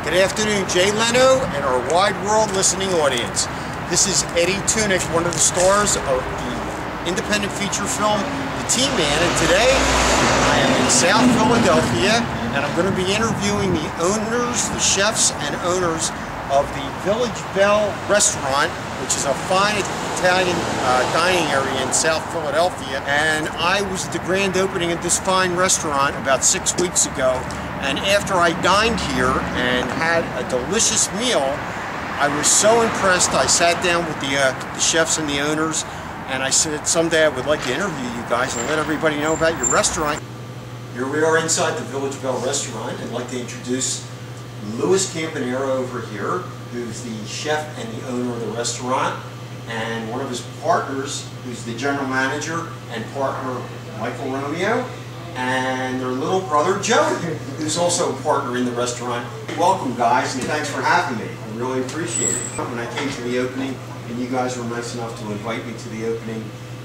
Good afternoon, Jay Leno and our wide world listening audience. This is Eddie Tunick, one of the stars of the independent feature film, The Team Man, and today I am in South Philadelphia and I'm going to be interviewing the owners, the chefs and owners of the Village Belle restaurant, which is a fine Italian dining area in South Philadelphia. And I was at the grand opening of this fine restaurant about 6 weeks ago. And after I dined here and had a delicious meal, I was so impressed. I sat down with the chefs and the owners, and I said someday I would like to interview you guys and let everybody know about your restaurant. Here we are inside the Village Belle restaurant, and I'd like to introduce Louis Campanero over here, who's the chef and the owner of the restaurant, and one of his partners, who's the general manager and partner, Michael Romeo, and their little brother, Joey, who's also a partner in the restaurant. Welcome, guys, and thanks for having me. I really appreciate it. When I came to the opening, and you guys were nice enough to invite me to the opening,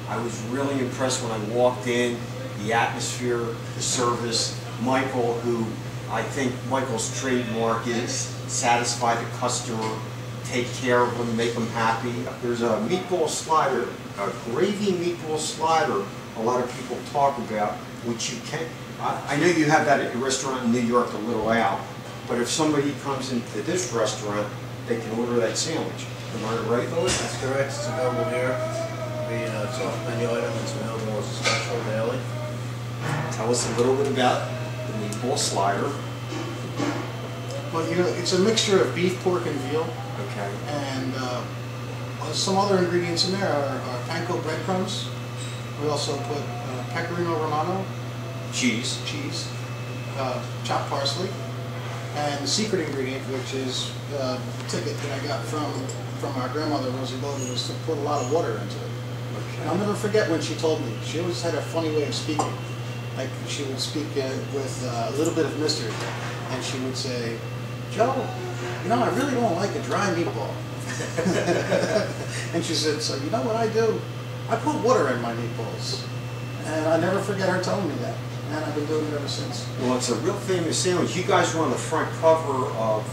I was really impressed when I walked in, the atmosphere, the service, Michael, who I think Michael's trademark is satisfy the customer, take care of them, make them happy. There's a meatball slider, a gravy meatball slider a lot of people talk about, which you can't, I know you have that at your restaurant in New York a little out, but if somebody comes into this restaurant, they can order that sandwich. Am I right, Louis? That's correct. It's available here. It's off menu item. It's available as a special daily. Tell us a little bit about the meatball slider. Well, you know, it's a mixture of beef, pork, and veal. Okay. And some other ingredients in there are panko breadcrumbs. We also put pecorino romano, Cheese, chopped parsley, and the secret ingredient, which is a ticket that I got from our grandmother, Rosie Bowden, was to put a lot of water into it. Okay. And I'll never forget when she told me. She always had a funny way of speaking. Like, she would speak with a little bit of mystery, and she would say, "Joe, you know, I really don't like a dry meatball." And she said, "So you know what I do? I put water in my meatballs." And I never forget her telling me that. And I've been doing it ever since. Well, it's a real famous sandwich. You guys were on the front cover of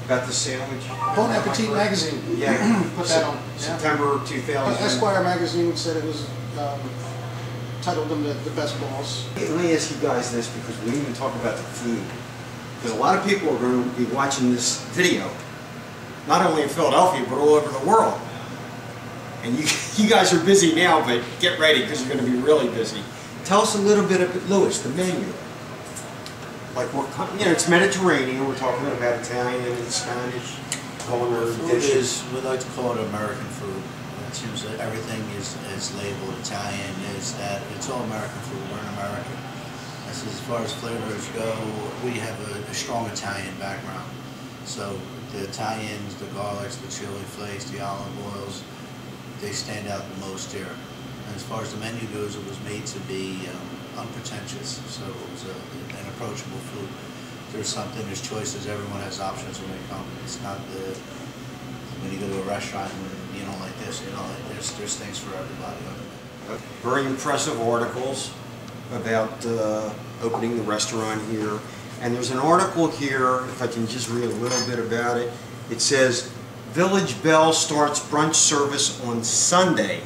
about the sandwich. Bon Appetit magazine. Yeah. Put that on. September 2000. Esquire magazine said it was titled them the best balls. Let me ask you guys this, because we didn't even talk about the food. Because a lot of people are going to be watching this video, not only in Philadelphia, but all over the world. And you guys are busy now, but get ready, because you're going to be really busy. Tell us a little bit about, Louis, the menu. Like, you know, it's Mediterranean. We're talking about Italian and Spanish culinary dishes. We like to call it American food. It seems that everything is labeled Italian. It's all American food. We're in America. As far as flavors go, we have a strong Italian background. So the Italians, the garlics, the chili flakes, the olive oils, they stand out the most here. And as far as the menu goes, it was made to be unpretentious, so it was an approachable food. There's choices, everyone has options when they come. It's not when you go to a restaurant and you don't like this, you know, there's things for everybody. Very impressive articles about opening the restaurant here. And there's an article here, if I can just read a little bit about it. It says, Village Belle starts brunch service on Sunday.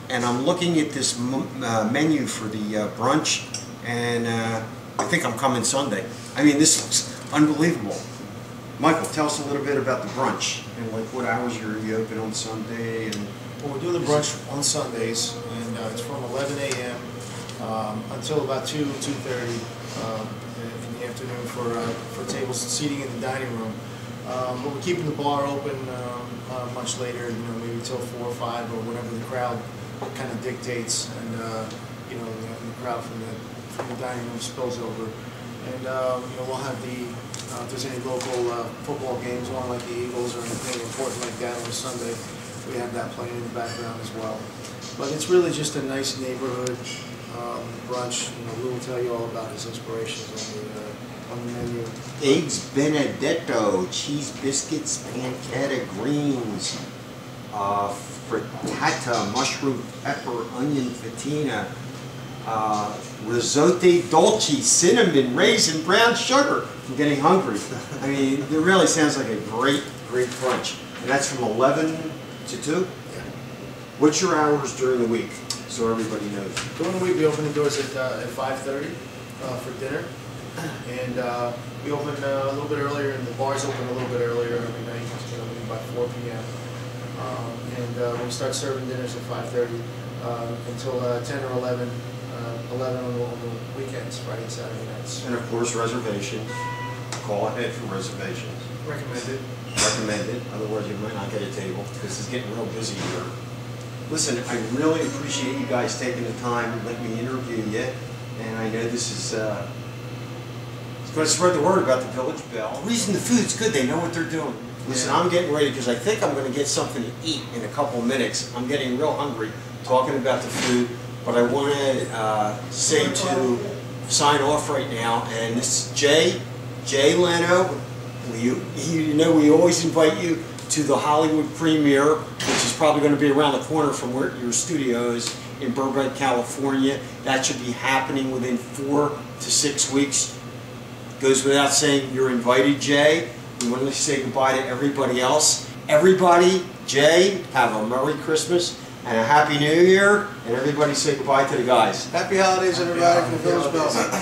And I'm looking at this menu for the brunch, and I think I'm coming Sunday. I mean, this looks unbelievable. Michael, tell us a little bit about the brunch, and like what hours you open on Sunday. And well, we're doing the brunch on Sundays, and it's from 11 a.m. Until about 2:30 in the afternoon for tables and seating in the dining room. But we're keeping the bar open much later, you know, maybe till 4 or 5 or whatever the crowd kind of dictates, and you know, the crowd from the dining room spills over. And you know, we'll have if there's any local football games on, like the Eagles or anything important like that on a Sunday, we have that playing in the background as well. But it's really just a nice neighborhood brunch. You know, Lou will tell you all about his inspirations on the menu. Eggs Benedetto, cheese biscuits, pancetta greens, frittata, mushroom pepper, onion fatina, risotto dolce, cinnamon, raisin, brown sugar. I'm getting hungry. I mean, it really sounds like a great, great brunch. And that's from 11 to 2? Yeah. What's your hours during the week, so everybody knows? During the week, we open the doors at 5:30 for dinner. And we open a little bit earlier, and the bars open a little bit earlier every night, by 4 p.m. We start serving dinners at 5:30 until 10 or 11, 11 on the weekends, Friday and Saturday nights. And of course, reservations. Call ahead for reservations. Recommended. Recommended, otherwise you might not get a table, because it's getting real busy here. Listen, I really appreciate you guys taking the time to let me interview you, and I know this is it's going to spread the word about the Village Belle. The reason the food's good, they know what they're doing. Listen, I'm getting ready because I think I'm going to get something to eat in a couple minutes. I'm getting real hungry talking about the food, but I want to say to sign off right now, and this is Jay Leno. You know we always invite you to the Hollywood premiere, which is probably going to be around the corner from where your studio is in Burbank, California. That should be happening within 4 to 6 weeks. Goes without saying, you're invited, Jay. We want to say goodbye to everybody else. Everybody, Jay, have a Merry Christmas and a Happy New Year. And everybody say goodbye to the guys. Happy holidays, everybody, from the Village Belle.